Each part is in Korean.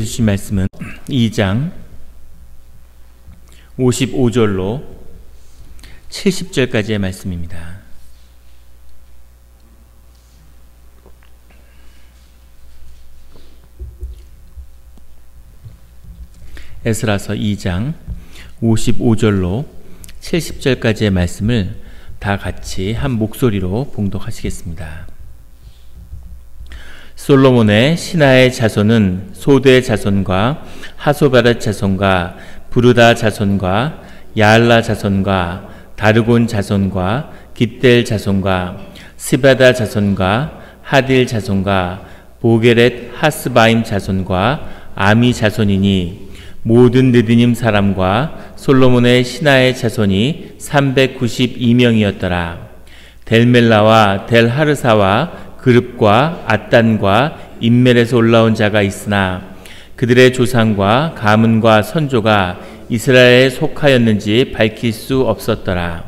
주신 말씀은 2장 55절로 70절까지의 말씀입니다. 에스라서 2장 55절로 70절까지의 말씀을 다 같이 한 목소리로 봉독하시겠습니다. 솔로몬의 신하의 자손은 소대 자손과 하소바렛 자손과 부르다 자손과 야알라 자손과 다르곤 자손과 깃델 자손과 스바다 자손과 하딜 자손과 보게렛 하스바임 자손과 아미 자손이니 모든 느디님 사람과 솔로몬의 신하의 자손이 392명이었더라. 델멜라와 델하르사와 그룹과 앗단과 인멜에서 올라온 자가 있으나 그들의 조상과 가문과 선조가 이스라엘에 속하였는지 밝힐 수 없었더라.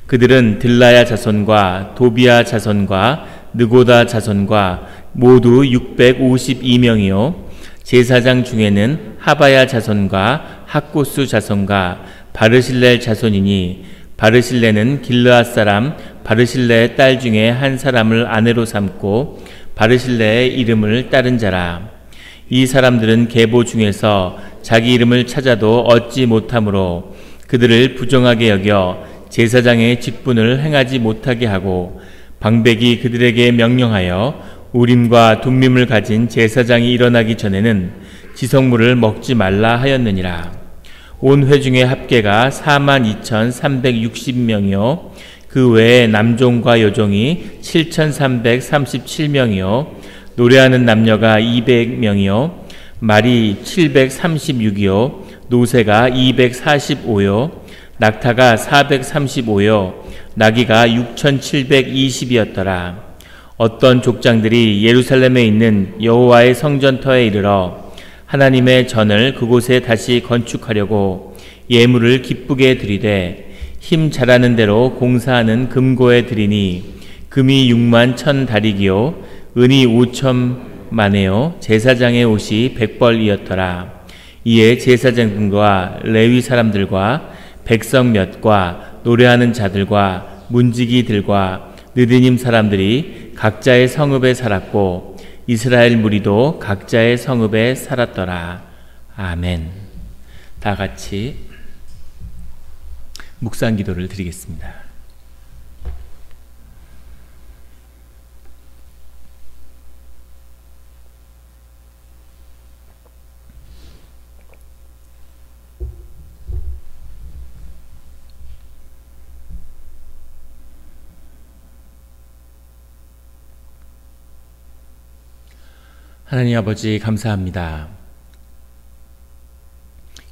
그들은 들라야 자손과 도비야 자손과 느고다 자손과 모두 652명이요 제사장 중에는 하바야 자손과 학고수 자손과 바르실레 자손이니 바르실레는 길르앗 사람 바르실레의 딸 중에 한 사람을 아내로 삼고 바르실레의 이름을 따른 자라. 이 사람들은 계보 중에서 자기 이름을 찾아도 얻지 못하므로 그들을 부정하게 여겨 제사장의 직분을 행하지 못하게 하고 방백이 그들에게 명령하여 우림과 둠밈을 가진 제사장이 일어나기 전에는 지성물을 먹지 말라 하였느니라. 온 회중의 합계가 42,360명이요 그 외에 남종과 여종이 7,337명이요 노래하는 남녀가 200명이요 말이 736이요 노새가 245요 낙타가 435요 나귀가 6,720이었더라. 어떤 족장들이 예루살렘에 있는 여호와의 성전터에 이르러 하나님의 전을 그곳에 다시 건축하려고 예물을 기쁘게 드리되 힘 잘하는 대로 공사하는 금고에 드리니 금이 6만 1,000 다리기요 은이 5천만에요 제사장의 옷이 100벌이었더라. 이에 제사장들과 레위 사람들과 백성 몇과 노래하는 자들과 문지기들과 느디님 사람들이 각자의 성읍에 살았고 이스라엘 무리도 각자의 성읍에 살았더라. 아멘. 다 같이 묵상 기도를 드리겠습니다. 하나님 아버지 감사합니다.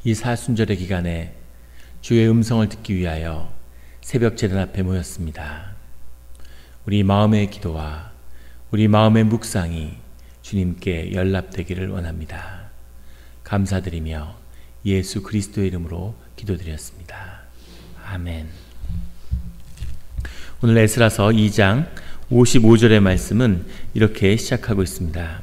이 사순절의 기간에 주의 음성을 듣기 위하여 새벽 제단 앞에 모였습니다. 우리 마음의 기도와 우리 마음의 묵상이 주님께 연락되기를 원합니다. 감사드리며 예수 그리스도의 이름으로 기도드렸습니다. 아멘. 오늘 에스라서 2장 55절의 말씀은 이렇게 시작하고 있습니다.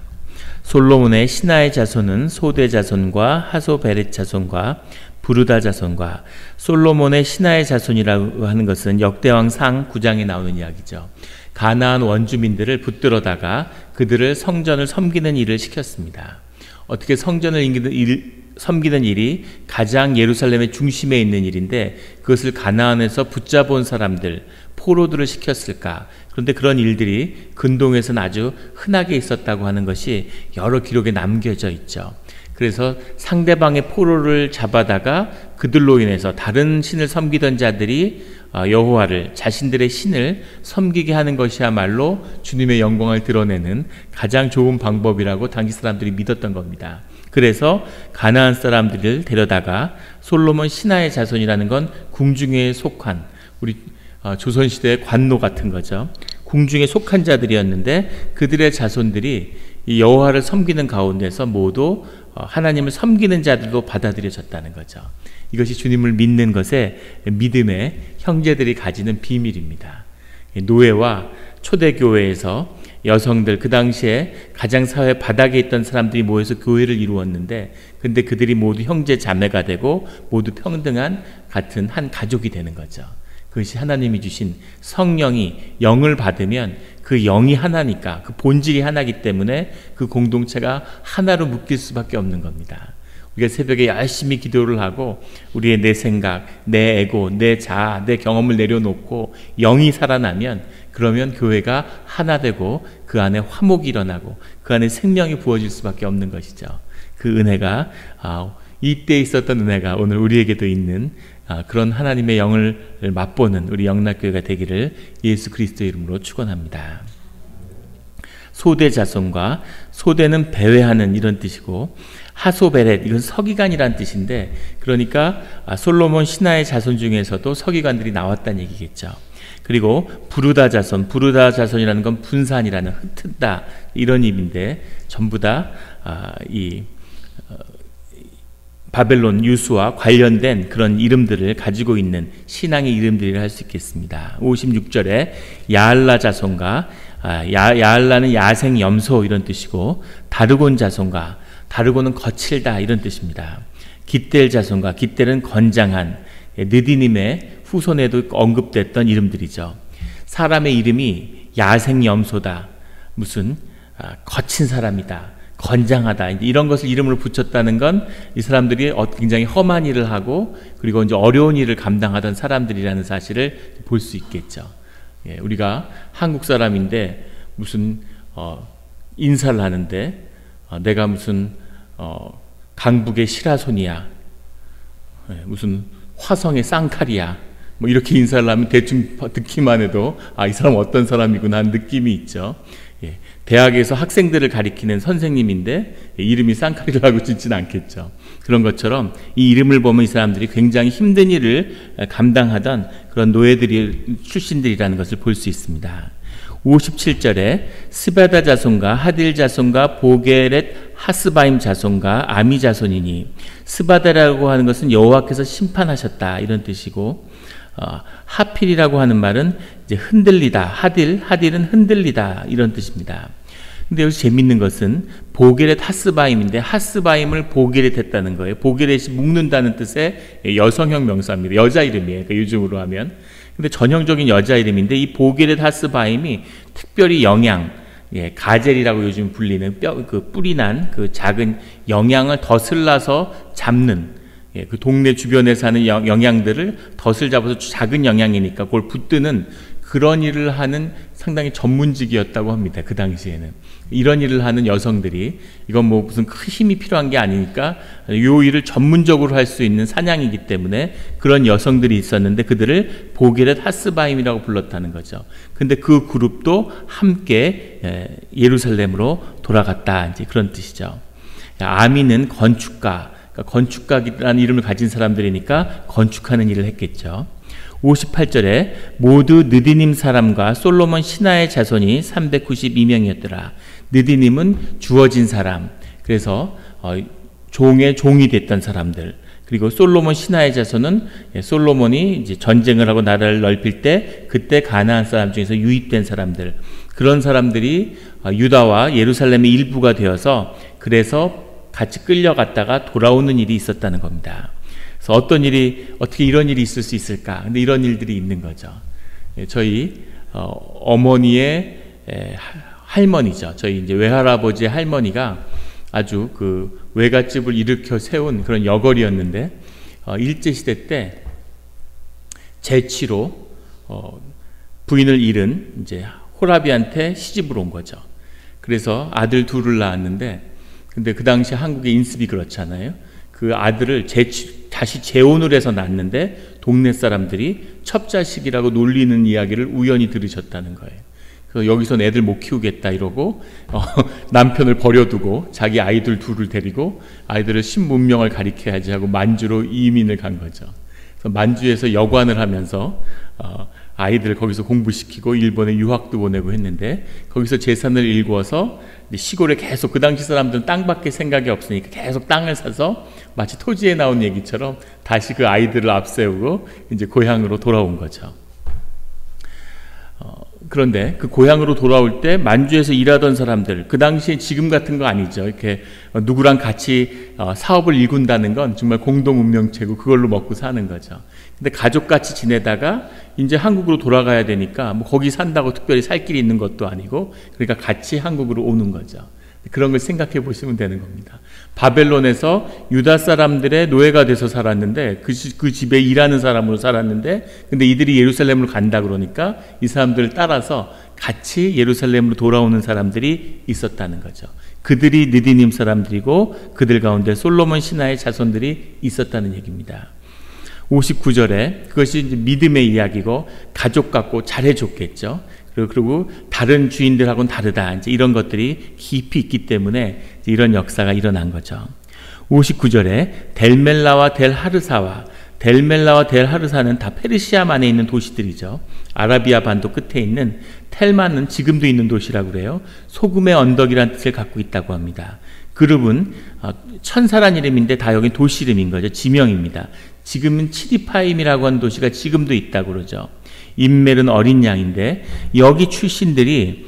솔로몬의 신하의 자손은 소대 자손과 하소베렛 자손과 부르다 자손과 솔로몬의 신하의 자손이라고 하는 것은 역대왕상 9장에 나오는 이야기죠. 가나안 원주민들을 붙들어다가 그들을 성전을 섬기는 일을 시켰습니다. 어떻게 성전을 섬기는 일이 가장 예루살렘의 중심에 있는 일인데 그것을 가나안에서 붙잡아온 사람들, 포로들을 시켰을까? 그런데 그런 일들이 근동에서는 아주 흔하게 있었다고 하는 것이 여러 기록에 남겨져 있죠. 그래서 상대방의 포로를 잡아다가 그들로 인해서 다른 신을 섬기던 자들이 여호와를 자신들의 신을 섬기게 하는 것이야말로 주님의 영광을 드러내는 가장 좋은 방법이라고 당시 사람들이 믿었던 겁니다. 그래서 가나안 사람들을 데려다가 솔로몬 신하의 자손이라는 건 궁중에 속한 우리 조선시대의 관노 같은 거죠. 궁중에 속한 자들이었는데 그들의 자손들이 이 여호와를 섬기는 가운데서 모두 하나님을 섬기는 자들도 받아들여졌다는 거죠. 이것이 주님을 믿는 것에 믿음의 형제들이 가지는 비밀입니다. 노예와 초대교회에서 여성들, 그 당시에 가장 사회 바닥에 있던 사람들이 모여서 교회를 이루었는데, 근데 그들이 모두 형제 자매가 되고 모두 평등한 같은 한 가족이 되는 거죠. 그것이 하나님이 주신 성령이 영을 받으면 그 영이 하나니까, 그 본질이 하나이기 때문에 그 공동체가 하나로 묶일 수밖에 없는 겁니다. 우리가 새벽에 열심히 기도를 하고 우리의 내 생각, 내 에고, 내 자아, 내 경험을 내려놓고 영이 살아나면, 그러면 교회가 하나 되고 그 안에 화목이 일어나고 그 안에 생명이 부어질 수밖에 없는 것이죠. 그 은혜가, 이때 있었던 은혜가 오늘 우리에게도 있는 그런 하나님의 영을 맛보는 우리 영락교회가 되기를 예수 그리스도의 이름으로 축원합니다. 소대 자손과, 소대는 배회하는 이런 뜻이고, 하소베렛, 이건 서기관이란 뜻인데, 그러니까 솔로몬 신하의 자손 중에서도 서기관들이 나왔다는 얘기겠죠. 그리고 부르다 자손이라는 건 분산이라는, 흩은다 이런 의미인데, 전부 다 바벨론 유수와 관련된 그런 이름들을 가지고 있는 신앙의 이름들이라 할 수 있겠습니다. 56절에 야알라 자손과, 야알라는 야생 염소 이런 뜻이고, 다르곤 자손과, 다르곤은 거칠다 이런 뜻입니다. 깃델 자손과, 깃델은 건장한, 느디님의 후손에도 언급됐던 이름들이죠. 사람의 이름이 야생 염소다, 무슨 거친 사람이다, 건장하다, 이런 것을 이름으로 붙였다는 건 이 사람들이 굉장히 험한 일을 하고 그리고 이제 어려운 일을 감당하던 사람들이라는 사실을 볼 수 있겠죠. 우리가 한국 사람인데 무슨 인사를 하는데 내가 무슨 강북의 시라손이야, 무슨 화성의 쌍칼이야, 뭐 이렇게 인사를 하면 대충 듣기만 해도 이 사람 어떤 사람이구나 하는 느낌이 있죠. 대학에서 학생들을 가리키는 선생님인데 이름이 쌍칼이라고 짓지는 않겠죠. 그런 것처럼 이 이름을 보면 이 사람들이 굉장히 힘든 일을 감당하던 그런 노예들이 출신들이라는 것을 볼 수 있습니다. 57절에 스바다 자손과 하딜 자손과 보게렛 하스바임 자손과 아미 자손이니, 스바다라고 하는 것은 여호와께서 심판하셨다 이런 뜻이고, 하필이라고 하는 말은 이제 흔들리다, 하딜은 흔들리다 이런 뜻입니다. 근데 여기서 재밌는 것은 보게렛 하스바임인데, 하스바임을 보게렛 했다는 거예요. 보게렛이 묶는다는 뜻의 여성형 명사입니다. 여자 이름이에요. 그러니까 요즘으로 하면. 근데 전형적인 여자 이름인데, 이 보게렛 하스바임이 특별히 영양, 가젤이라고 요즘 불리는 그 뿌리 난 그 작은 영양을 덧을라서 잡는, 그 동네 주변에 사는 영양들을 덫을 잡아서 작은 영양이니까 그걸 붙드는 그런 일을 하는 상당히 전문직이었다고 합니다. 그 당시에는 이런 일을 하는 여성들이, 이건 뭐 무슨 큰 힘이 필요한 게 아니니까 요 일을 전문적으로 할 수 있는 사냥이기 때문에 그런 여성들이 있었는데 그들을 보게렛 하스바임이라고 불렀다는 거죠. 근데 그 그룹도 함께 예루살렘으로 돌아갔다, 이제 그런 뜻이죠. 아미는 건축가, 건축가라는 이름을 가진 사람들이니까 건축하는 일을 했겠죠. 58절에 모두 느디님 사람과 솔로몬 신하의 자손이 392명이었더라. 느디님은 주어진 사람, 그래서 종의 종이 됐던 사람들. 그리고 솔로몬 신하의 자손은 솔로몬이 이제 전쟁을 하고 나라를 넓힐 때 그때 가나안 사람 중에서 유입된 사람들. 그런 사람들이 유다와 예루살렘의 일부가 되어서 그래서 같이 끌려갔다가 돌아오는 일이 있었다는 겁니다. 그래서 어떻게 이런 일이 있을 수 있을까? 근데 이런 일들이 있는 거죠. 저희 어머니의 할머니죠. 저희 이제 외할아버지의 할머니가 아주 그 외갓집을 일으켜 세운 그런 여걸이었는데, 일제시대 때 재치로 부인을 잃은 이제 호라비한테 시집을 온 거죠. 그래서 아들 둘을 낳았는데, 근데 그 당시 한국의 인습이 그렇잖아요. 그 아들을 다시 재혼을 해서 낳았는데 동네 사람들이 첩자식이라고 놀리는 이야기를 우연히 들으셨다는 거예요. 그래서 여기선 애들 못 키우겠다 이러고 남편을 버려두고 자기 아이들 둘을 데리고 아이들을 신문명을 가리켜야지 하고 만주로 이민을 간 거죠. 그래서 만주에서 여관을 하면서 아이들을 거기서 공부시키고 일본에 유학도 보내고 했는데, 거기서 재산을 일구어서 시골에 계속, 그 당시 사람들은 땅밖에 생각이 없으니까 계속 땅을 사서 마치 토지에 나온 얘기처럼 다시 그 아이들을 앞세우고 이제 고향으로 돌아온 거죠. 그런데 그 고향으로 돌아올 때 만주에서 일하던 사람들, 그 당시에 지금 같은 거 아니죠. 이렇게 누구랑 같이 사업을 일군다는 건 정말 공동 운명체고 그걸로 먹고 사는 거죠. 근데 가족같이 지내다가 이제 한국으로 돌아가야 되니까 뭐 거기 산다고 특별히 살 길이 있는 것도 아니고, 그러니까 같이 한국으로 오는 거죠. 그런 걸 생각해 보시면 되는 겁니다. 바벨론에서 유다 사람들의 노예가 돼서 살았는데 그 집에 일하는 사람으로 살았는데, 근데 이들이 예루살렘으로 간다 그러니까 이 사람들을 따라서 같이 예루살렘으로 돌아오는 사람들이 있었다는 거죠. 그들이 느디님 사람들이고 그들 가운데 솔로몬 신하의 자손들이 있었다는 얘기입니다. 59절에 그것이 이제 믿음의 이야기고 가족 같고 잘해줬겠죠. 그리고 다른 주인들하고는 다르다, 이제 이런 것들이 깊이 있기 때문에 이런 역사가 일어난 거죠. 59절에 델멜라와 델하르사는 다 페르시아만에 있는 도시들이죠. 아라비아 반도 끝에 있는 텔만은 지금도 있는 도시라고 그래요. 소금의 언덕이라는 뜻을 갖고 있다고 합니다. 그룹은 천사란 이름인데 다 여기 도시 이름인 거죠. 지명입니다. 지금은 치디파임이라고 하는 도시가 지금도 있다고 그러죠. 인멜은 어린 양인데 여기 출신들이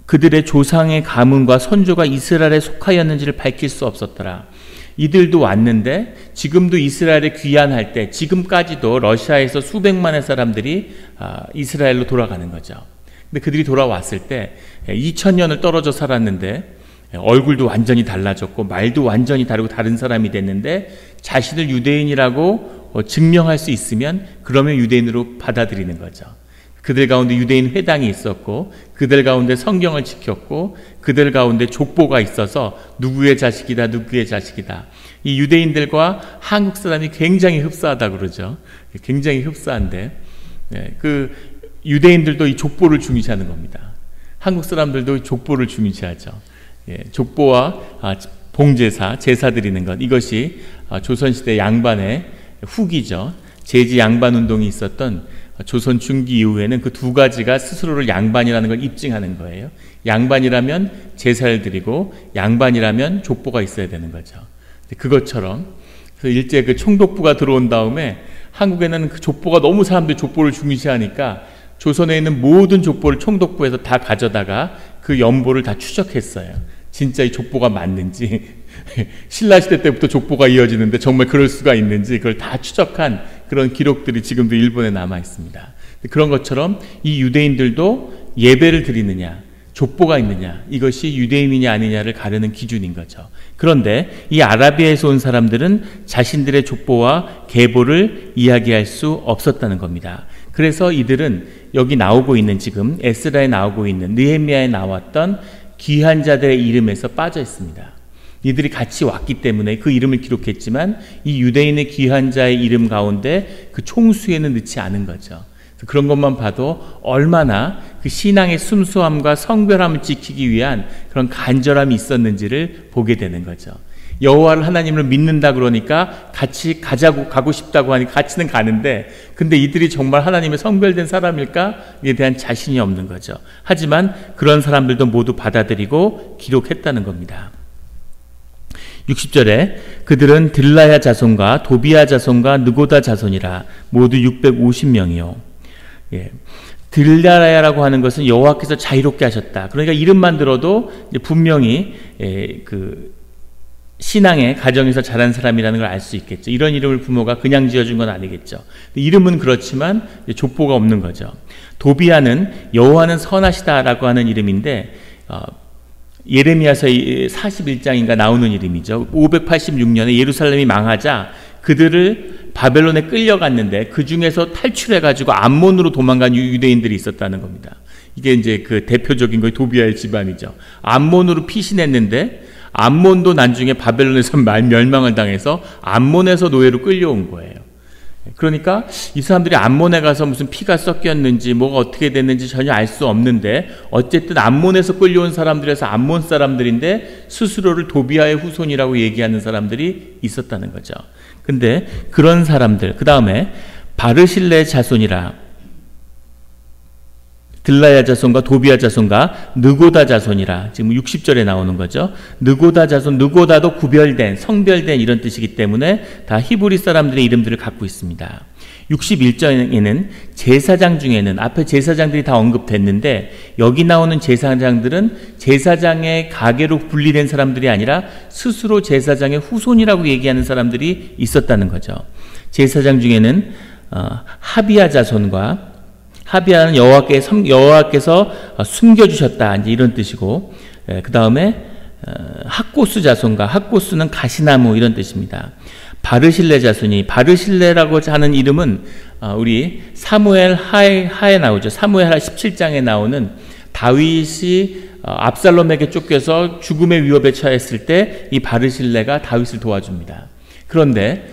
그들의 조상의 가문과 선조가 이스라엘에 속하였는지를 밝힐 수 없었더라. 이들도 왔는데 지금도 이스라엘에 귀환할 때 지금까지도 러시아에서 수백만의 사람들이 이스라엘로 돌아가는 거죠. 근데 그들이 돌아왔을 때 2000년을 떨어져 살았는데 얼굴도 완전히 달라졌고 말도 완전히 다르고 다른 사람이 됐는데 자신을 유대인이라고 증명할 수 있으면 그러면 유대인으로 받아들이는 거죠. 그들 가운데 유대인 회당이 있었고 그들 가운데 성경을 지켰고 그들 가운데 족보가 있어서 누구의 자식이다 누구의 자식이다. 이 유대인들과 한국 사람이 굉장히 흡사하다고 그러죠. 굉장히 흡사한데 그 유대인들도 이 족보를 중시하는 겁니다. 한국 사람들도 족보를 중시하죠. 족보와 봉제사, 제사 드리는 것, 이것이 조선시대 양반의 후기죠. 제지 양반 운동이 있었던 조선 중기 이후에는 그 두 가지가 스스로를 양반이라는 걸 입증하는 거예요. 양반이라면 제사를 드리고 양반이라면 족보가 있어야 되는 거죠. 그것처럼 그래서 일제 그 총독부가 들어온 다음에 한국에는 그 족보가 너무 사람들이 족보를 중시하니까 조선에 있는 모든 족보를 총독부에서 다 가져다가 그 연보를 다 추적했어요. 진짜 이 족보가 맞는지, 신라시대 때부터 족보가 이어지는데 정말 그럴 수가 있는지 그걸 다 추적한 그런 기록들이 지금도 일본에 남아 있습니다. 그런 것처럼 이 유대인들도 예배를 드리느냐, 족보가 있느냐, 이것이 유대인이냐 아니냐를 가르는 기준인 거죠. 그런데 이 아라비아에서 온 사람들은 자신들의 족보와 계보를 이야기할 수 없었다는 겁니다. 그래서 이들은 여기 나오고 있는, 지금 에스라에 나오고 있는, 느헤미야에 나왔던 귀한 자들의 이름에서 빠져 있습니다. 이들이 같이 왔기 때문에 그 이름을 기록했지만 이 유대인의 귀한 자의 이름 가운데 그 총수에는 넣지 않은 거죠. 그런 것만 봐도 얼마나 그 신앙의 순수함과 성별함을 지키기 위한 그런 간절함이 있었는지를 보게 되는 거죠. 여호와를 하나님을 믿는다 그러니까 같이 가고 싶다고 하니까 같이는 가는데, 근데 이들이 정말 하나님의 성별된 사람일까에 대한 자신이 없는 거죠. 하지만 그런 사람들도 모두 받아들이고 기록했다는 겁니다. 60절에 그들은 들라야 자손과 도비야 자손과 느고다 자손이라 모두 650명이요. 들라야라고 하는 것은 여호와께서 자유롭게 하셨다. 그러니까 이름만 들어도 분명히 그 신앙의 가정에서 자란 사람이라는 걸 알 수 있겠죠. 이런 이름을 부모가 그냥 지어준 건 아니겠죠. 이름은 그렇지만 족보가 없는 거죠. 도비야는 여호와는 선하시다라고 하는 이름인데 예레미야서 41장인가 나오는 이름이죠. 586년에 예루살렘이 망하자 그들을 바벨론에 끌려갔는데 그 중에서 탈출해가지고 암몬으로 도망간 유대인들이 있었다는 겁니다. 이게 이제 그 대표적인 거의 도비야의 집안이죠. 암몬으로 피신했는데 암몬도 나중에 바벨론에서 멸망을 당해서 암몬에서 노예로 끌려온 거예요. 그러니까 이 사람들이 암몬에 가서 무슨 피가 섞였는지 뭐가 어떻게 됐는지 전혀 알 수 없는데 어쨌든 암몬에서 끌려온 사람들에서 암몬 사람들인데 스스로를 도비야의 후손이라고 얘기하는 사람들이 있었다는 거죠. 근데 그런 사람들, 그 다음에 바르실레 자손이라, 들라야 자손과 도비야 자손과 느고다 자손이라 지금 60절에 나오는 거죠. 느고다 자손, 느고다도 구별된, 성별된 이런 뜻이기 때문에 다 히브리 사람들의 이름들을 갖고 있습니다. 61절에는 제사장 중에는 앞에 제사장들이 다 언급됐는데 여기 나오는 제사장들은 제사장의 가계로 분리된 사람들이 아니라 스스로 제사장의 후손이라고 얘기하는 사람들이 있었다는 거죠. 제사장 중에는 하비야 자손과, 하비야는 여호와께서 숨겨주셨다 이제 이런 뜻이고, 그 다음에 학고스 자손과, 학고스는 가시나무 이런 뜻입니다. 바르실레 자손이, 바르실레라고 하는 이름은 우리 사무엘 하에 나오죠. 사무엘 하 17장에 나오는 다윗이 압살롬에게 쫓겨서 죽음의 위협에 처했을 때 이 바르실레가 다윗을 도와줍니다. 그런데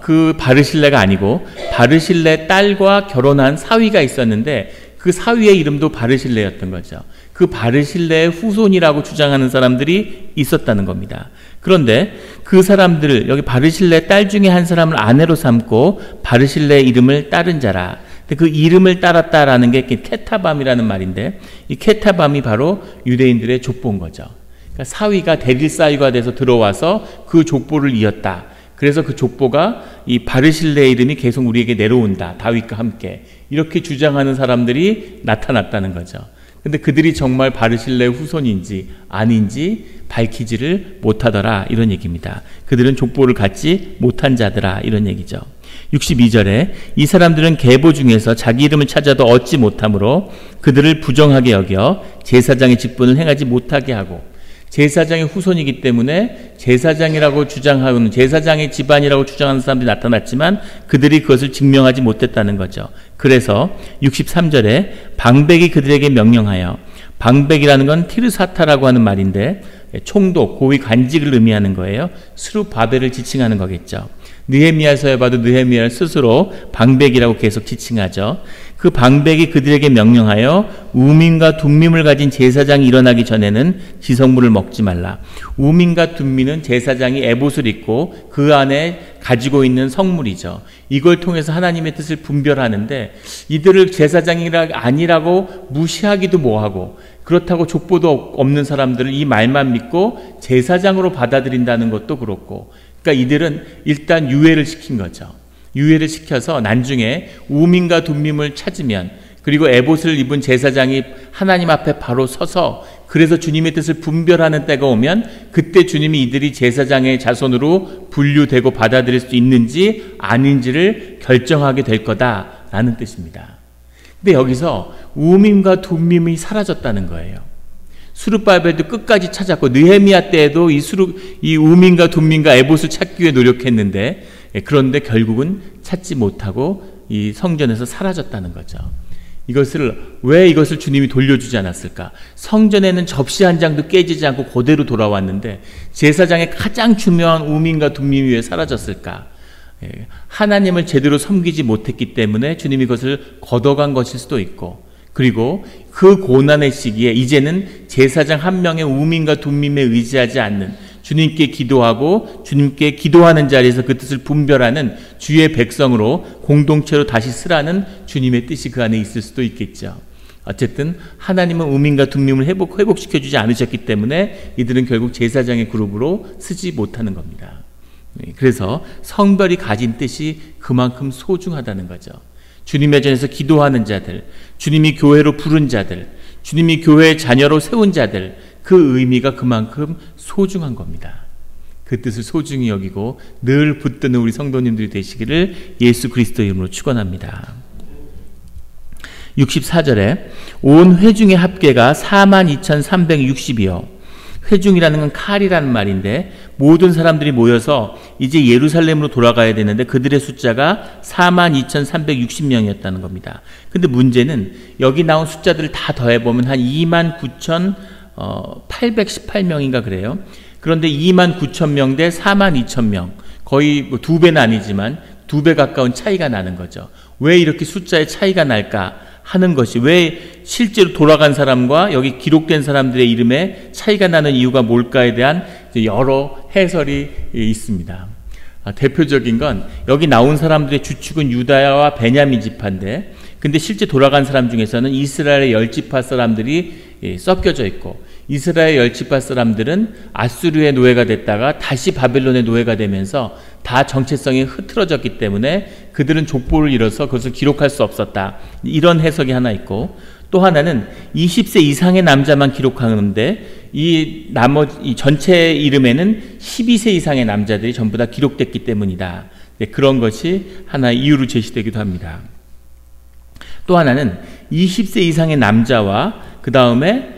그 바르실레가 아니고 바르실레 딸과 결혼한 사위가 있었는데 그 사위의 이름도 바르실레였던 거죠. 그 바르실레의 후손이라고 주장하는 사람들이 있었다는 겁니다. 그런데 그 사람들을, 여기 바르실레 딸 중에 한 사람을 아내로 삼고 바르실레의 이름을 따른 자라. 근데 그 이름을 따랐다라는 게 케타밤이라는 말인데, 이 케타밤이 바로 유대인들의 족보인 거죠. 그러니까 사위가 대릴 사위가 돼서 들어와서 그 족보를 이었다. 그래서 그 족보가 이 바르실레의 이름이 계속 우리에게 내려온다. 다윗과 함께. 이렇게 주장하는 사람들이 나타났다는 거죠. 근데 그들이 정말 바르실레의 후손인지 아닌지 밝히지를 못하더라 이런 얘기입니다. 그들은 족보를 갖지 못한 자더라 이런 얘기죠. 62절에 이 사람들은 계보 중에서 자기 이름을 찾아도 얻지 못하므로 그들을 부정하게 여겨 제사장의 직분을 행하지 못하게 하고, 제사장의 후손이기 때문에 제사장이라고 주장하는, 제사장의 집안이라고 주장하는 사람들이 나타났지만 그들이 그것을 증명하지 못했다는 거죠. 그래서 63절에 방백이 그들에게 명령하여, 방백이라는 건 티르사타라고 하는 말인데 총독, 고위 관직을 의미하는 거예요. 스룹바벨을 지칭하는 거겠죠. 느헤미야서에 봐도 느헤미야를 스스로 방백이라고 계속 지칭하죠. 그 방백이 그들에게 명령하여 우민과 둠밈을 가진 제사장이 일어나기 전에는 지성물을 먹지 말라. 우민과 둠밈은 제사장이 에봇을 입고 그 안에 가지고 있는 성물이죠. 이걸 통해서 하나님의 뜻을 분별하는데 이들을 제사장이 아니라고 무시하기도 뭐하고, 그렇다고 족보도 없는 사람들을 이 말만 믿고 제사장으로 받아들인다는 것도 그렇고, 그러니까 이들은 일단 유예를 시킨 거죠. 유예를 시켜서 나중에 우민과 둠밈을 찾으면, 그리고 에봇을 입은 제사장이 하나님 앞에 바로 서서 그래서 주님의 뜻을 분별하는 때가 오면 그때 주님이 이들이 제사장의 자손으로 분류되고 받아들일 수 있는지 아닌지를 결정하게 될 거다라는 뜻입니다. 근데 여기서 우민과 둠밈이 사라졌다는 거예요. 스룹바벨도 끝까지 찾았고 느헤미야 때에도 이 우민과 둠밈과 에봇을 찾기 위해 노력했는데, 그런데 결국은 찾지 못하고 이 성전에서 사라졌다는 거죠. 왜 이것을 주님이 돌려주지 않았을까? 성전에는 접시 한 장도 깨지지 않고 그대로 돌아왔는데 제사장의 가장 중요한 우민과 둠밈이 왜 사라졌을까? 하나님을 제대로 섬기지 못했기 때문에 주님이 그것을 걷어간 것일 수도 있고, 그리고 그 고난의 시기에 이제는 제사장 한 명의 우민과 둠밈에 의지하지 않는, 주님께 기도하고 주님께 기도하는 자리에서 그 뜻을 분별하는 주의 백성으로 공동체로 다시 쓰라는 주님의 뜻이 그 안에 있을 수도 있겠죠. 어쨌든 하나님은 우민과 둠밈을 회복시켜주지 않으셨기 때문에 이들은 결국 제사장의 그룹으로 쓰지 못하는 겁니다. 그래서 성별이 가진 뜻이 그만큼 소중하다는 거죠. 주님의 전에서 기도하는 자들, 주님이 교회로 부른 자들, 주님이 교회의 자녀로 세운 자들, 그 의미가 그만큼 소중한 겁니다. 그 뜻을 소중히 여기고 늘 붙드는 우리 성도님들이 되시기를 예수 그리스도 이름으로 축원합니다. 64절에 온 회중의 합계가 42,360이요. 회중이라는 건 칼이라는 말인데 모든 사람들이 모여서 이제 예루살렘으로 돌아가야 되는데 그들의 숫자가 42,360명이었다는 겁니다. 근데 문제는 여기 나온 숫자들을 다 더해보면 한 29,818명인가 그래요. 그런데 29,000명 대 42,000명, 거의 뭐 2배는 아니지만 2배 가까운 차이가 나는 거죠. 왜 이렇게 숫자의 차이가 날까 하는 것이, 왜 실제로 돌아간 사람과 여기 기록된 사람들의 이름에 차이가 나는 이유가 뭘까에 대한 여러 해설이 있습니다. 대표적인 건 여기 나온 사람들의 주축은 유다와 베냐민 지파인데 근데 실제 돌아간 사람 중에서는 이스라엘의 10지파 사람들이 섞여져 있고, 이스라엘 10지파 사람들은 아수르의 노예가 됐다가 다시 바벨론의 노예가 되면서 다 정체성이 흐트러졌기 때문에 그들은 족보를 잃어서 그것을 기록할 수 없었다. 이런 해석이 하나 있고, 또 하나는 20세 이상의 남자만 기록하는데 이 전체 이름에는 12세 이상의 남자들이 전부 다 기록됐기 때문이다. 그런 것이 하나의 이유로 제시되기도 합니다. 또 하나는 20세 이상의 남자와 그 다음에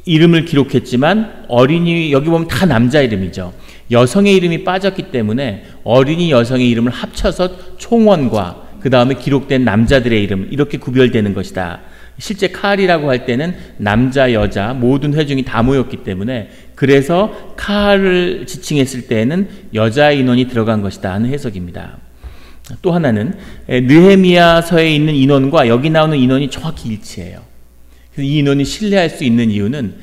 이름을 기록했지만 어린이, 여기 보면 다 남자 이름이죠. 여성의 이름이 빠졌기 때문에 어린이 여성의 이름을 합쳐서 총원과 그 다음에 기록된 남자들의 이름, 이렇게 구별되는 것이다. 실제 카할이라고 할 때는 남자, 여자 모든 회중이 다 모였기 때문에, 그래서 카할을 지칭했을 때에는 여자의 인원이 들어간 것이다 하는 해석입니다. 또 하나는 느헤미야서에 있는 인원과 여기 나오는 인원이 정확히 일치해요. 그래서 이 인원이 신뢰할 수 있는 이유는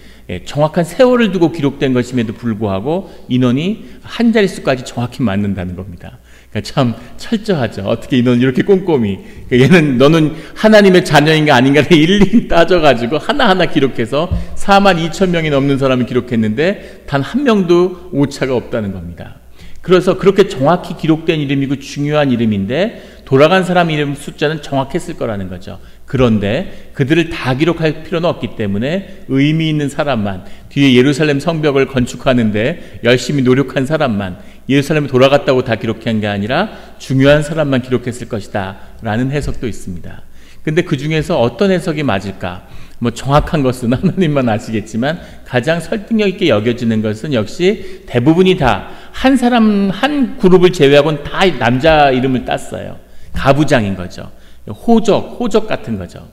정확한 세월을 두고 기록된 것임에도 불구하고 인원이 한 자릿수까지 정확히 맞는다는 겁니다. 그러니까 참 철저하죠. 어떻게 인원을 이렇게 꼼꼼히, 그러니까 얘는 너는 하나님의 자녀인가 아닌가를 일일이 따져가지고 하나하나 기록해서 42,000명이 넘는 사람을 기록했는데 단 한 명도 오차가 없다는 겁니다. 그래서 그렇게 정확히 기록된 이름이고 중요한 이름인데 돌아간 사람 이름 숫자는 정확했을 거라는 거죠. 그런데 그들을 다 기록할 필요는 없기 때문에 의미 있는 사람만, 뒤에 예루살렘 성벽을 건축하는데 열심히 노력한 사람만, 예루살렘에 돌아갔다고 다 기록한 게 아니라 중요한 사람만 기록했을 것이다 라는 해석도 있습니다. 근데 그 중에서 어떤 해석이 맞을까? 뭐 정확한 것은 하나님만 아시겠지만 가장 설득력 있게 여겨지는 것은 역시 대부분이 다 한 사람, 한 그룹을 제외하고는 다 남자 이름을 땄어요. 가부장인 거죠. 호적 같은 거죠.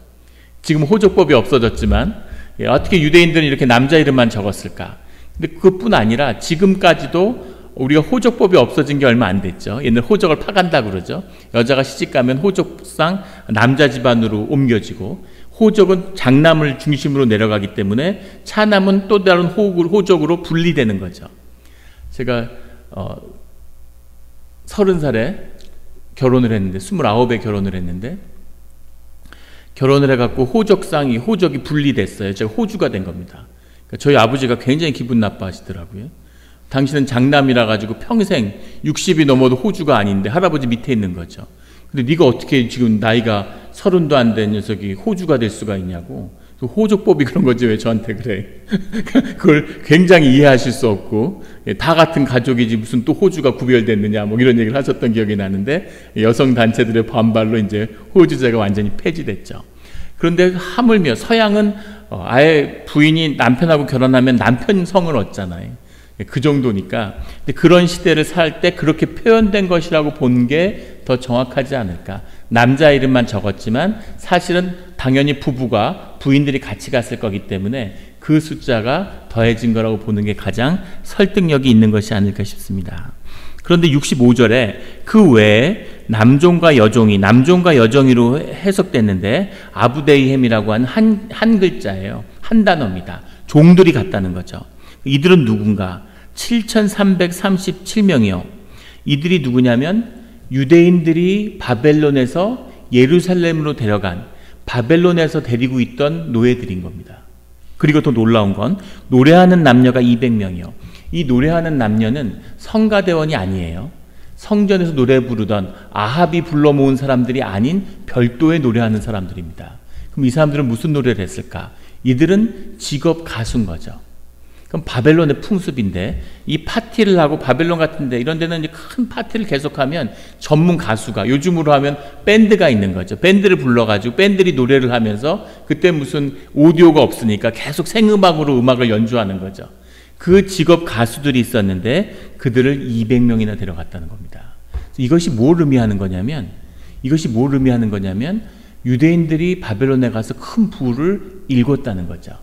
지금 호적법이 없어졌지만 어떻게 유대인들은 이렇게 남자 이름만 적었을까? 근데 그것뿐 아니라 지금까지도 우리가 호적법이 없어진 게 얼마 안 됐죠. 옛날 호적을 파간다고 그러죠. 여자가 시집가면 호적상 남자 집안으로 옮겨지고, 호적은 장남을 중심으로 내려가기 때문에 차남은 또 다른 호적으로 분리되는 거죠. 제가 30살에 결혼을 했는데, 29에 결혼을 했는데, 결혼을 해갖고 호적이 분리됐어요. 제가 호주가 된 겁니다. 그러니까 저희 아버지가 굉장히 기분 나빠하시더라고요. 당신은 장남이라 가지고 평생 60이 넘어도 호주가 아닌데 할아버지 밑에 있는 거죠. 근데 네가 어떻게 지금 나이가 30도 안 된 녀석이 호주가 될 수가 있냐고. 호적법이 그런 거지 왜 저한테 그래. 그걸 굉장히 이해하실 수 없고, 다 같은 가족이지 무슨 또 호주가 구별됐느냐 뭐 이런 얘기를 하셨던 기억이 나는데, 여성 단체들의 반발로 이제 호주제가 완전히 폐지됐죠. 그런데 하물며 서양은 아예 부인이 남편하고 결혼하면 남편 성을 얻잖아요. 그 정도니까. 근데 그런 시대를 살 때 그렇게 표현된 것이라고 본 게 더 정확하지 않을까. 남자 이름만 적었지만 사실은 당연히 부부가, 부인들이 같이 갔을 거기 때문에 그 숫자가 더해진 거라고 보는 게 가장 설득력이 있는 것이 아닐까 싶습니다. 그런데 65절에 그 외에 남종과 여종이로 해석됐는데 아부데이햄이라고 하는 한 글자예요. 한 단어입니다. 종들이 갔다는 거죠. 이들은 누군가? 7,337명이요. 이들이 누구냐면 유대인들이 바벨론에서 예루살렘으로 데려간, 바벨론에서 데리고 있던 노예들인 겁니다. 그리고 더 놀라운 건 노래하는 남녀가 200명이요. 이 노래하는 남녀는 성가대원이 아니에요. 성전에서 노래 부르던 아합이 불러 모은 사람들이 아닌 별도의 노래하는 사람들입니다. 그럼 이 사람들은 무슨 노래를 했을까? 이들은 직업 가수인 거죠. 그럼 바벨론의 풍습인데, 이 파티를 하고 바벨론 같은 데 이런 데는 이제 큰 파티를 계속하면 전문 가수가, 요즘으로 하면 밴드가 있는 거죠. 밴드를 불러가지고 밴드들이 노래를 하면서, 그때 무슨 오디오가 없으니까 계속 생음악으로 음악을 연주하는 거죠. 그 직업 가수들이 있었는데 그들을 200명이나 데려갔다는 겁니다. 이것이 뭘 의미하는 거냐면 유대인들이 바벨론에 가서 큰 부를 일궜다는 거죠.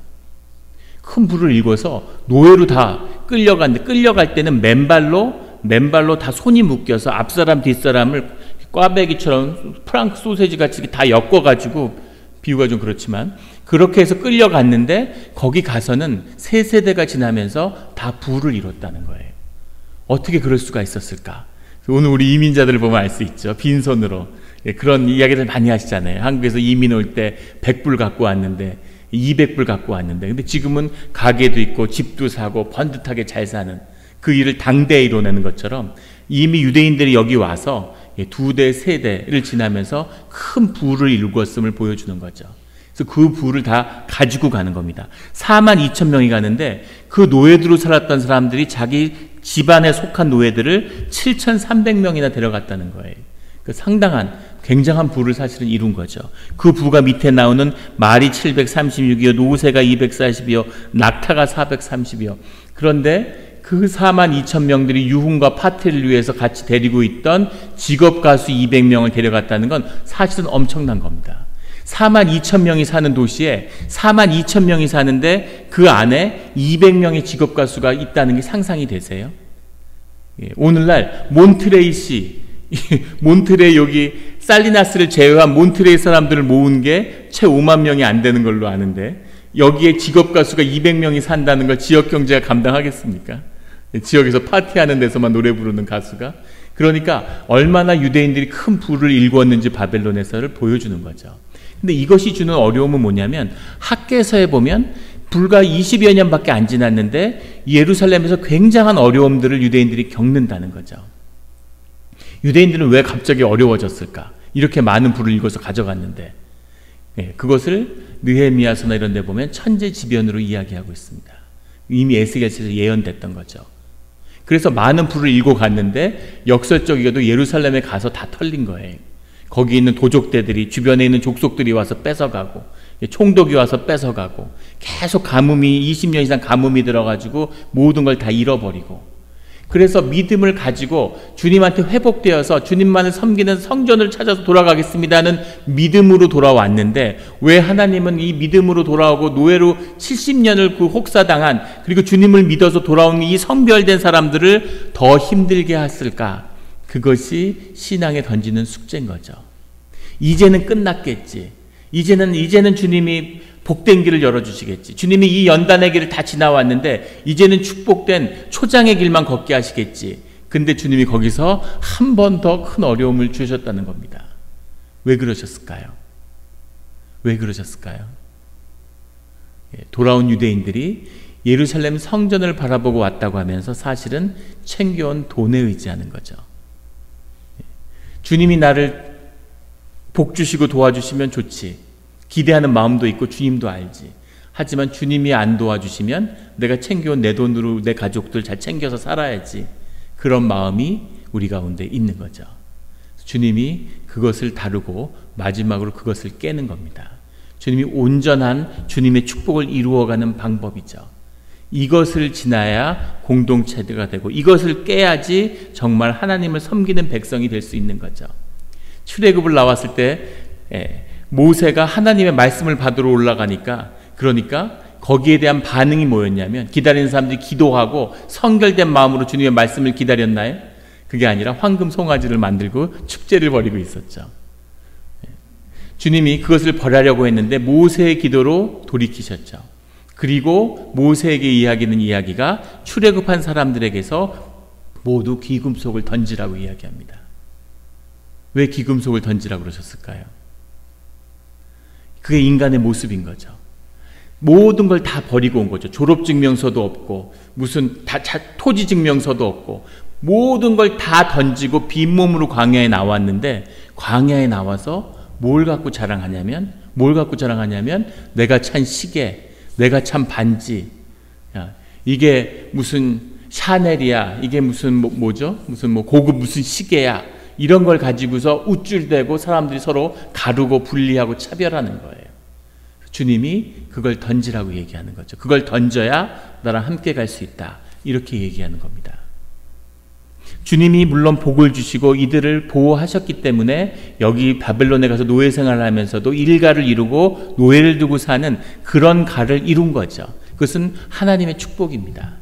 큰 부를 일궈서 노예로 다 끌려갔는데, 끌려갈 때는 맨발로 다 손이 묶여서 앞사람 뒷사람을 꽈배기처럼 프랑크 소세지 같이 다 엮어가지고, 비유가 좀 그렇지만 그렇게 해서 끌려갔는데 거기 가서는 3세대가 지나면서 다 부를 이뤘다는 거예요. 어떻게 그럴 수가 있었을까? 오늘 우리 이민자들을 보면 알 수 있죠. 빈손으로 그런 이야기를 많이 하시잖아요. 한국에서 이민 올 때 100불 갖고 왔는데 200불 갖고 왔는데, 근데 지금은 가게도 있고 집도 사고 번듯하게 잘 사는, 그 일을 당대에 이뤄내는 것처럼 이미 유대인들이 여기 와서 2대, 3대를 지나면서 큰 부를 이루었음을 보여주는 거죠. 그래서 그 부를 다 가지고 가는 겁니다. 42,000명이 가는데 그 노예들로 살았던 사람들이 자기 집안에 속한 노예들을 7,300명이나 데려갔다는 거예요. 그 상당한, 굉장한 부를 사실은 이룬 거죠. 그 부가 밑에 나오는 말이 736이요, 노새가 240이요, 낙타가 430이요. 그런데 그 42,000명들이 유흥과 파티를 위해서 같이 데리고 있던 직업가수 200명을 데려갔다는 건 사실은 엄청난 겁니다. 42,000명이 사는 도시에 42,000명이 사는데 그 안에 200명의 직업가수가 있다는 게 상상이 되세요? 오늘날 몬트레이시, 몬트레이, 여기 살리나스를 제외한 몬트레이 사람들을 모은 게 채 5만 명이 안 되는 걸로 아는데, 여기에 직업가수가 200명이 산다는 걸 지역경제가 감당하겠습니까? 지역에서 파티하는 데서만 노래 부르는 가수가. 그러니까 얼마나 유대인들이 큰 부를 일구었는지 바벨론에서를 보여주는 거죠. 근데 이것이 주는 어려움은 뭐냐면, 학개서에 보면 불과 20여 년밖에 안 지났는데 예루살렘에서 굉장한 어려움들을 유대인들이 겪는다는 거죠. 유대인들은 왜 갑자기 어려워졌을까? 이렇게 많은 불을 일궈서 가져갔는데, 그것을 느헤미야서나 이런 데 보면 천재지변으로 이야기하고 있습니다. 이미 에스겔서에서 예언됐던 거죠. 그래서 많은 불을 일궈 갔는데 역설적이게도 예루살렘에 가서 다 털린 거예요. 거기 있는 도적대들이, 주변에 있는 족속들이 와서 뺏어가고, 총독이 와서 뺏어가고, 계속 가뭄이 20년 이상 가뭄이 들어가지고 모든 걸 다 잃어버리고, 그래서 믿음을 가지고 주님한테 회복되어서 주님만을 섬기는 성전을 찾아서 돌아가겠습니다는 믿음으로 돌아왔는데, 왜 하나님은 이 믿음으로 돌아오고 노예로 70년을 그 혹사당한, 그리고 주님을 믿어서 돌아온 이 성별된 사람들을 더 힘들게 했을까? 그것이 신앙에 던지는 숙제인 거죠. 이제는 끝났겠지. 이제는 주님이 복된 길을 열어주시겠지. 주님이 이 연단의 길을 다 지나왔는데 이제는 축복된 초장의 길만 걷게 하시겠지. 근데 주님이 거기서 한 번 더 큰 어려움을 주셨다는 겁니다. 왜 그러셨을까요? 왜 그러셨을까요? 돌아온 유대인들이 예루살렘 성전을 바라보고 왔다고 하면서 사실은 챙겨온 돈에 의지하는 거죠. 주님이 나를 복 주시고 도와주시면 좋지. 기대하는 마음도 있고 주님도 알지. 하지만 주님이 안 도와주시면 내가 챙겨온 내 돈으로 내 가족들 잘 챙겨서 살아야지. 그런 마음이 우리 가운데 있는 거죠. 주님이 그것을 다루고 마지막으로 그것을 깨는 겁니다. 주님이 온전한 주님의 축복을 이루어가는 방법이죠. 이것을 지나야 공동체가 되고, 이것을 깨야지 정말 하나님을 섬기는 백성이 될 수 있는 거죠. 출애굽을 나왔을 때 모세가 하나님의 말씀을 받으러 올라가니까, 그러니까 거기에 대한 반응이 뭐였냐면, 기다리는 사람들이 기도하고 성결된 마음으로 주님의 말씀을 기다렸나요? 그게 아니라 황금 송아지를 만들고 축제를 벌이고 있었죠. 주님이 그것을 벌하려고 했는데 모세의 기도로 돌이키셨죠. 그리고 모세에게 이야기는 이야기가 출애굽한 사람들에게서 모두 귀금속을 던지라고 이야기합니다. 왜 귀금속을 던지라고 그러셨을까요? 그게 인간의 모습인 거죠. 모든 걸 다 버리고 온 거죠. 졸업증명서도 없고, 무슨 토지증명서도 없고, 모든 걸 다 던지고 빈몸으로 광야에 나왔는데, 광야에 나와서 뭘 갖고 자랑하냐면 내가 찬 시계, 내가 찬 반지, 이게 무슨 샤넬이야, 이게 무슨 뭐죠? 무슨 고급 무슨 시계야, 이런 걸 가지고서 우쭐대고 사람들이 서로 가르고 분리하고 차별하는 거예요. 주님이 그걸 던지라고 얘기하는 거죠. 그걸 던져야 나랑 함께 갈 수 있다, 이렇게 얘기하는 겁니다. 주님이 물론 복을 주시고 이들을 보호하셨기 때문에 여기 바벨론에 가서 노예 생활을 하면서도 일가를 이루고 노예를 두고 사는 그런 가를 이룬 거죠. 그것은 하나님의 축복입니다.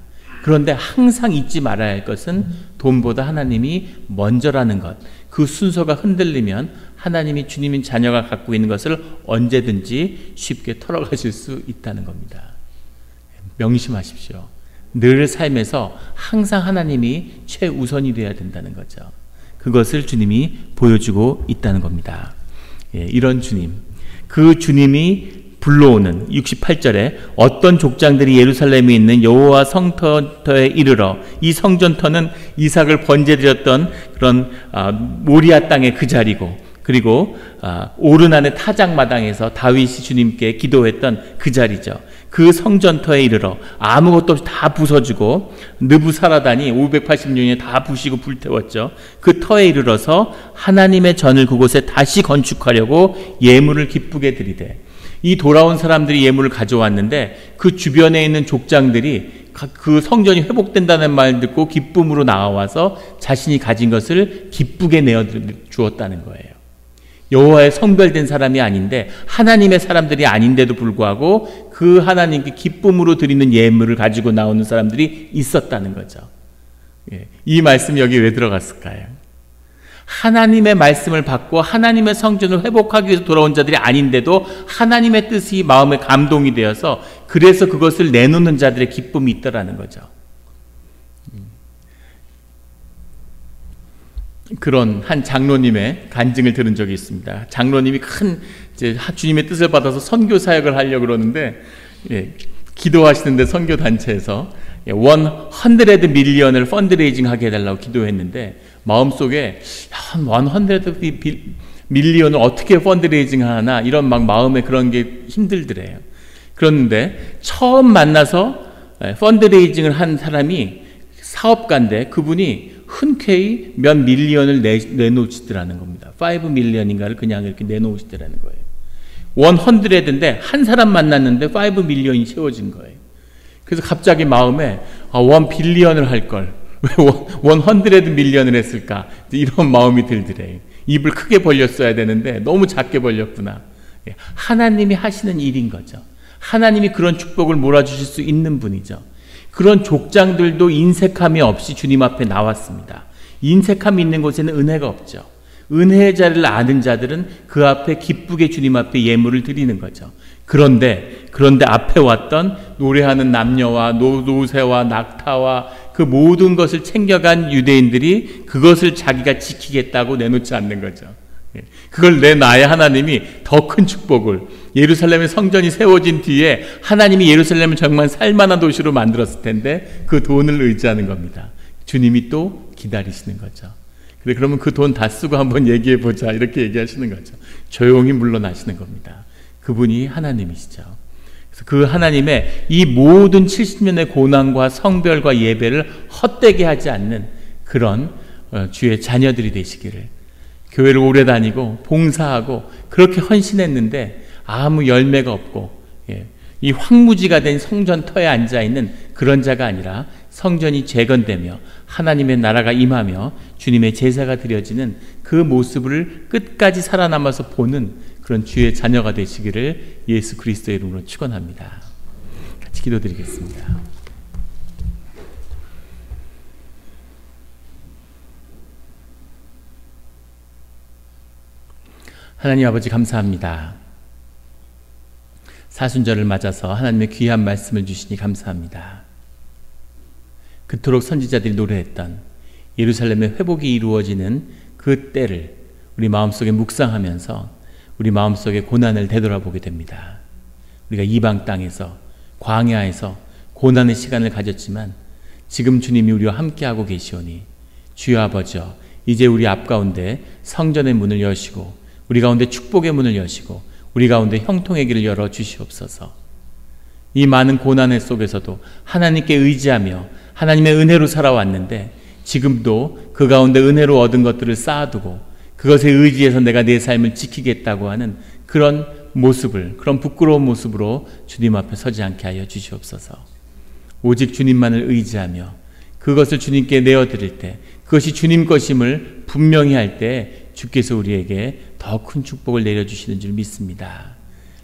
그런데 항상 잊지 말아야 할 것은 돈보다 하나님이 먼저라는 것. 그 순서가 흔들리면 하나님이 주님인 자녀가 갖고 있는 것을 언제든지 쉽게 털어가실 수 있다는 겁니다. 명심하십시오. 늘 삶에서 항상 하나님이 최우선이 되어야 된다는 거죠. 그것을 주님이 보여주고 있다는 겁니다. 이런 주님, 그 주님이 불러오는 68절에 어떤 족장들이 예루살렘에 있는 여호와 성터에 이르러, 이 성전터는 이삭을 번제드렸던 그런 모리아 땅의 그 자리고, 그리고 오르난의 타작마당에서 다윗이 주님께 기도했던 그 자리죠. 그 성전터에 이르러 아무것도 없이 다 부숴주고, 느부사라단이 580년에 다 부시고 불태웠죠. 그 터에 이르러서 하나님의 전을 그곳에 다시 건축하려고 예물을 기쁘게 드리되, 이 돌아온 사람들이 예물을 가져왔는데 그 주변에 있는 족장들이 그 성전이 회복된다는 말 듣고 기쁨으로 나와서 자신이 가진 것을 기쁘게 내어 주었다는 거예요. 여호와의 성별된 사람이 아닌데, 하나님의 사람들이 아닌데도 불구하고 그 하나님께 기쁨으로 드리는 예물을 가지고 나오는 사람들이 있었다는 거죠. 이 말씀이 여기 왜 들어갔을까요? 하나님의 말씀을 받고 하나님의 성전을 회복하기 위해서 돌아온 자들이 아닌데도 하나님의 뜻이 마음에 감동이 되어서, 그래서 그것을 내놓는 자들의 기쁨이 있더라는 거죠. 그런 한 장로님의 간증을 들은 적이 있습니다. 장로님이 주님의 뜻을 받아서 선교 사역을 하려고 그러는데, 기도하시는데 선교 단체에서 100 밀리언을 펀드레이징 하게 해달라고 기도했는데, 마음속에 100 밀리언을 어떻게 펀드레이징 하나, 이런 막 마음에 그런 게 힘들더래요. 그런데 처음 만나서 펀드레이징을 한 사람이 사업가인데, 그분이 흔쾌히 몇 밀리언을 내놓으시더라는 겁니다. 5 밀리언인가를 그냥 이렇게 내놓으시더라는 거예요. 100인데 한 사람 만났는데 5 밀리언이 채워진 거예요. 그래서 갑자기 마음에 1 빌리언을 할 걸, 왜 100 밀리언을 했을까, 이런 마음이 들더래요. 입을 크게 벌렸어야 되는데 너무 작게 벌렸구나. 하나님이 하시는 일인 거죠. 하나님이 그런 축복을 몰아주실 수 있는 분이죠. 그런 족장들도 인색함이 없이 주님 앞에 나왔습니다. 인색함이 있는 곳에는 은혜가 없죠. 은혜의 자리를 아는 자들은 그 앞에 기쁘게 주님 앞에 예물을 드리는 거죠. 그런데 앞에 왔던 노래하는 남녀와 노새와 낙타와 그 모든 것을 챙겨간 유대인들이 그것을 자기가 지키겠다고 내놓지 않는 거죠. 그걸 내놔야 하나님이 더 큰 축복을, 예루살렘의 성전이 세워진 뒤에 하나님이 예루살렘을 정말 살만한 도시로 만들었을 텐데 그 돈을 의지하는 겁니다. 주님이 또 기다리시는 거죠. 그러면 그 돈 다 쓰고 한번 얘기해 보자, 이렇게 얘기하시는 거죠. 조용히 물러나시는 겁니다. 그분이 하나님이시죠. 그래서 그 하나님의 이 모든 70년의 고난과 성별과 예배를 헛되게 하지 않는 그런 주의 자녀들이 되시기를, 교회를 오래 다니고 봉사하고 그렇게 헌신했는데 아무 열매가 없고, 이 황무지가 된 성전터에 앉아있는 그런 자가 아니라 성전이 재건되며 하나님의 나라가 임하며 주님의 제사가 드려지는 그 모습을 끝까지 살아남아서 보는 그런 주의 자녀가 되시기를 예수 그리스도의 이름으로 축원합니다. 같이 기도드리겠습니다. 하나님 아버지, 감사합니다. 사순절을 맞아서 하나님의 귀한 말씀을 주시니 감사합니다. 그토록 선지자들이 노래했던 예루살렘의 회복이 이루어지는 그 때를 우리 마음속에 묵상하면서 우리 마음속에 고난을 되돌아보게 됩니다. 우리가 이방 땅에서, 광야에서 고난의 시간을 가졌지만 지금 주님이 우리와 함께하고 계시오니, 주여 아버지여, 이제 우리 앞 가운데 성전의 문을 여시고 우리 가운데 축복의 문을 여시고 우리 가운데 형통의 길을 열어 주시옵소서. 이 많은 고난의 속에서도 하나님께 의지하며 하나님의 은혜로 살아왔는데, 지금도 그 가운데 은혜로 얻은 것들을 쌓아두고 그것에 의지해서 내가 내 삶을 지키겠다고 하는 그런 모습을, 그런 부끄러운 모습으로 주님 앞에 서지 않게 하여 주시옵소서. 오직 주님만을 의지하며 그것을 주님께 내어드릴 때, 그것이 주님 것임을 분명히 할 때 주께서 우리에게 더 큰 축복을 내려주시는 줄 믿습니다.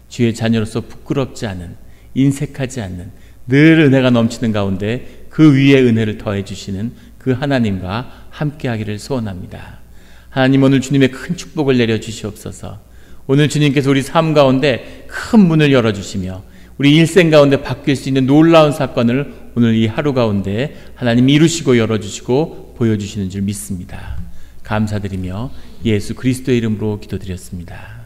주의 자녀로서 부끄럽지 않은, 인색하지 않는, 늘 은혜가 넘치는 가운데 그 위에 은혜를 더해 주시는 그 하나님과 함께하기를 소원합니다. 하나님, 오늘 주님의 큰 축복을 내려주시옵소서. 오늘 주님께서 우리 삶 가운데 큰 문을 열어주시며 우리 일생 가운데 바뀔 수 있는 놀라운 사건을 오늘 이 하루 가운데 하나님이 이루시고 열어주시고 보여주시는 줄 믿습니다. 감사드리며 예수 그리스도의 이름으로 기도드렸습니다.